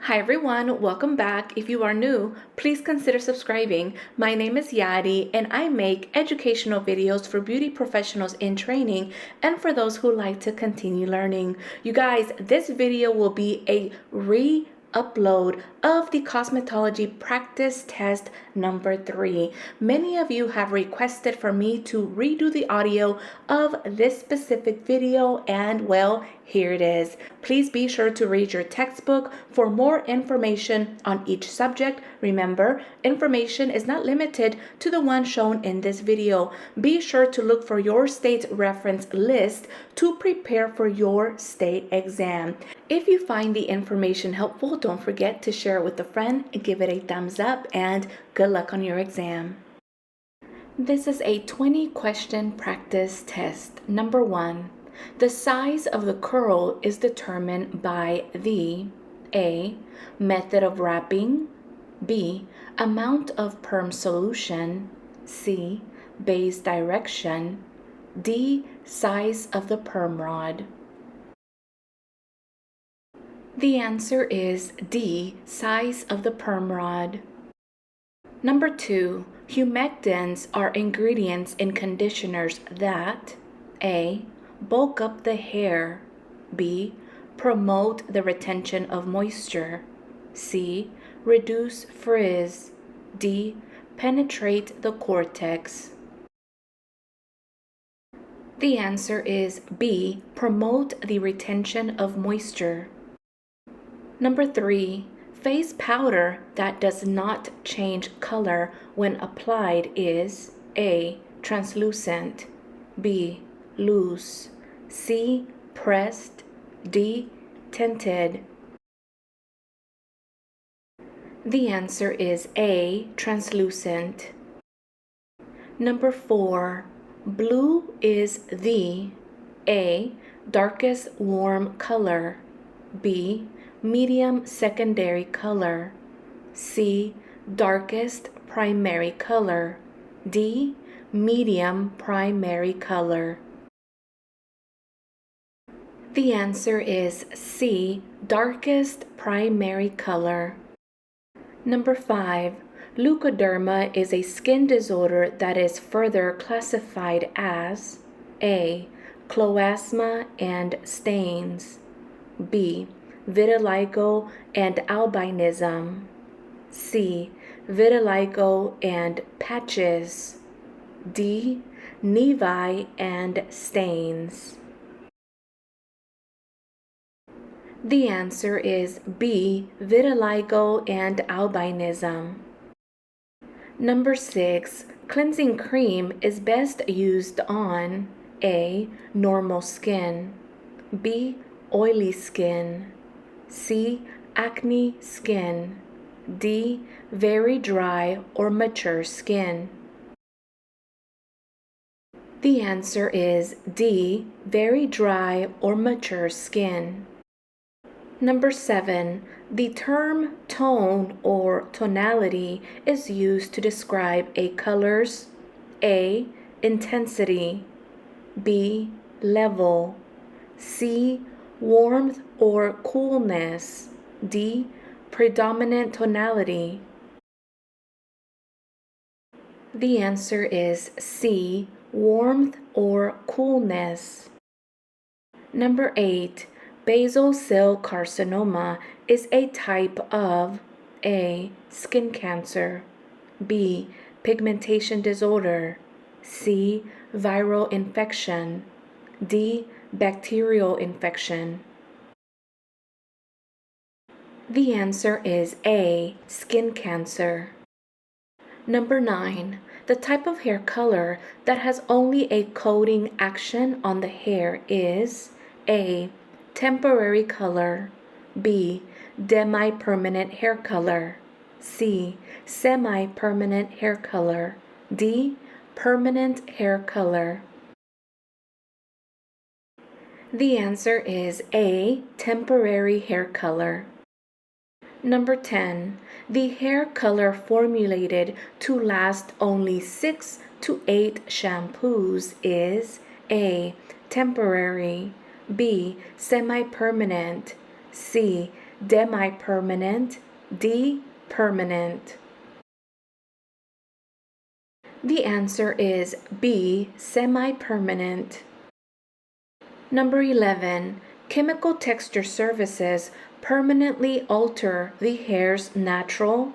Hi everyone, welcome back. If you are new, please consider subscribing. My name is Yadi and I make educational videos for beauty professionals in training and for those who like to continue learning. You guys, this video will be a upload of the cosmetology practice test number 3. Many of you have requested for me to redo the audio of this specific video, and well, here it is. Please be sure to read your textbook for more information on each subject. Remember, information is not limited to the one shown in this video. Be sure to look for your state's reference list to prepare for your state exam. If you find the information helpful, don't forget to share it with a friend and give it a thumbs up, and good luck on your exam. This is a 20-question practice test. Number 1. The size of the curl is determined by the A. Method of wrapping, B. Amount of perm solution, C. Base direction, D. Size of the perm rod. The answer is D. Size of the perm rod. Number 2. Humectants are ingredients in conditioners that A. Bulk up the hair, B. Promote the retention of moisture, C. Reduce frizz, D. Penetrate the cortex. The answer is B. Promote the retention of moisture. Number 3. Face powder that does not change color when applied is A. Translucent, B. Loose, C. Pressed, D. Tinted. The answer is A. Translucent. Number 4. Blue is the A. Darkest warm color, B. Medium secondary color, C. Darkest primary color, D. Medium primary color. The answer is C. Darkest primary color. Number 5. Leukoderma is a skin disorder that is further classified as A. Chloasma and stains, B. Vitiligo and albinism, C. Vitiligo and patches, D. Nevi and stains. The answer is B. Vitiligo and albinism. Number 6. Cleansing cream is best used on A. Normal skin, B. Oily skin, C. Acne skin, D. Very dry or mature skin. The answer is D. Very dry or mature skin. Number 7. The term tone or tonality is used to describe a color's A. Intensity, B. Level, C. Warmth or coolness, D. Predominant tonality. The answer is C. Warmth or coolness. Number 8. Basal cell carcinoma is a type of A. Skin cancer, B. Pigmentation disorder, C. Viral infection, D. Bacterial infection. The answer is A. Skin cancer. Number 9. The type of hair color that has only a coating action on the hair is A. Temporary color, B. Demi-permanent hair color, C. Semi-permanent hair color, D. Permanent hair color. The answer is A. Temporary hair color. Number 10. The hair color formulated to last only 6 to 8 shampoos is A. Temporary, B. Semi-permanent, C. demi-permanent, D, permanent. The answer is B, semi-permanent. Number 11, chemical texture services permanently alter the hair's natural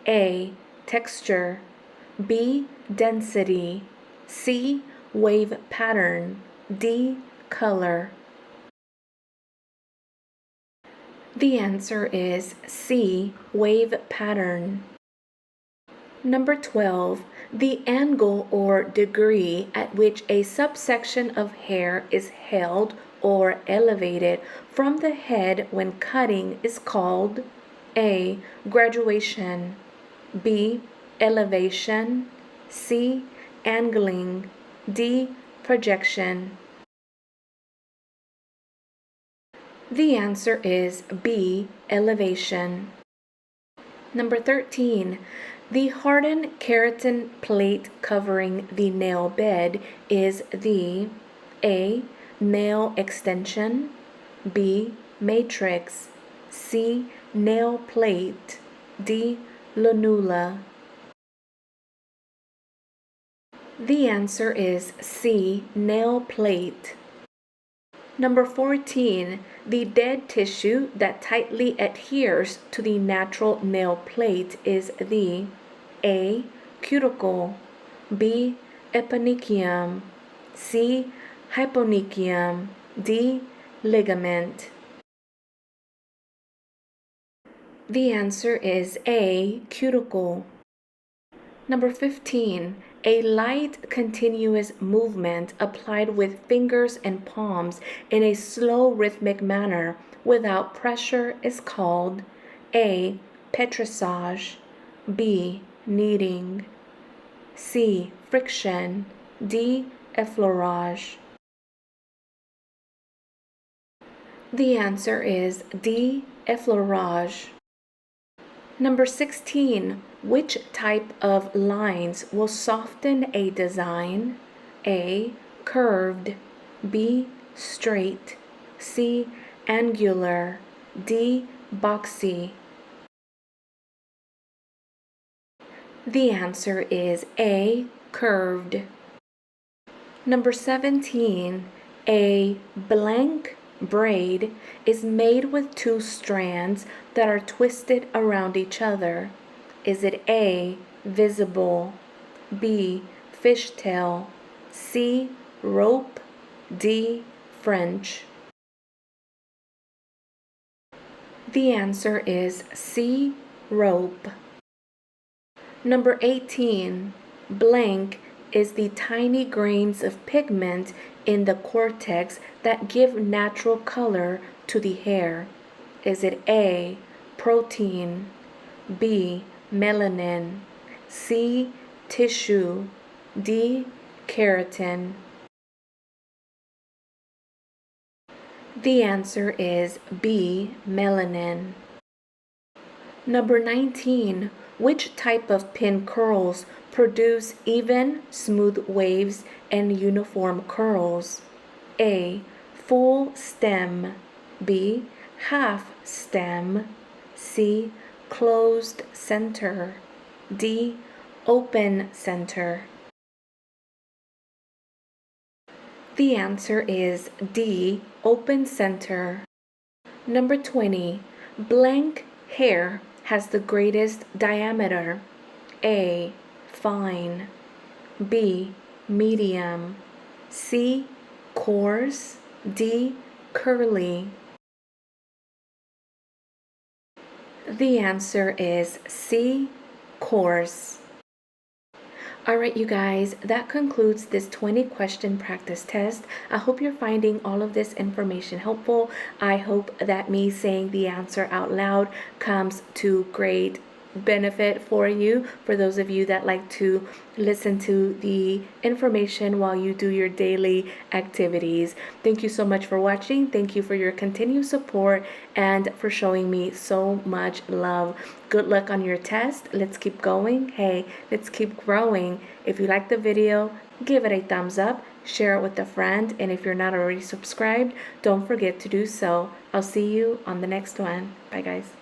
A, texture, B, density, C, wave pattern, D, color. The answer is C, wave pattern. Number 12, the angle or degree at which a subsection of hair is held or elevated from the head when cutting is called A, graduation, B, elevation, C, angling, D, projection. The answer is B, elevation. Number 13, the hardened keratin plate covering the nail bed is the A, nail extension, B, matrix, C, nail plate, D, lanula. The answer is C, nail plate. Number 14, the dead tissue that tightly adheres to the natural nail plate is the A, cuticle, B, eponychium, C, hyponychium, D, ligament. The answer is A, cuticle. Number 15, a light continuous movement applied with fingers and palms in a slow rhythmic manner without pressure is called A, petrissage, B, kneading, C, friction, D, effleurage. The answer is D, effleurage. Number 16, which type of lines will soften a design? A, curved, B, straight, C, angular, D, boxy. The answer is A, curved. Number 17, a blank braid is made with two strands that are twisted around each other. Is it A, visible, B, fishtail, C, rope, D, French? The answer is C, rope. Number 18, blank is the tiny grains of pigment in the cortex that give natural color to the hair. Is it A, protein, B, melanin, C, tissue, D, keratin? The answer is B, melanin. Number 19, which type of pin curls produce even, smooth waves and uniform curls? A, full stem, B, half stem, C, closed center, D, open center? The answer is D, open center. Number 20, blank hair has the greatest diameter? A, fine, B, medium, C, coarse, D, curly? The answer is C, coarse. Alright, you guys, that concludes this 20-question practice test. I hope you're finding all of this information helpful. I hope that me saying the answer out loud comes to great benefit for you, for those of you that like to listen to the information while you do your daily activities. Thank you so much for watching. Thank you for your continued support and for showing me so much love. Good luck on your test. Let's keep going. Hey, let's keep growing. If you like the video, give it a thumbs up. share it with a friend, and if you're not already subscribed, don't forget to do so. I'll see you on the next one. Bye, guys.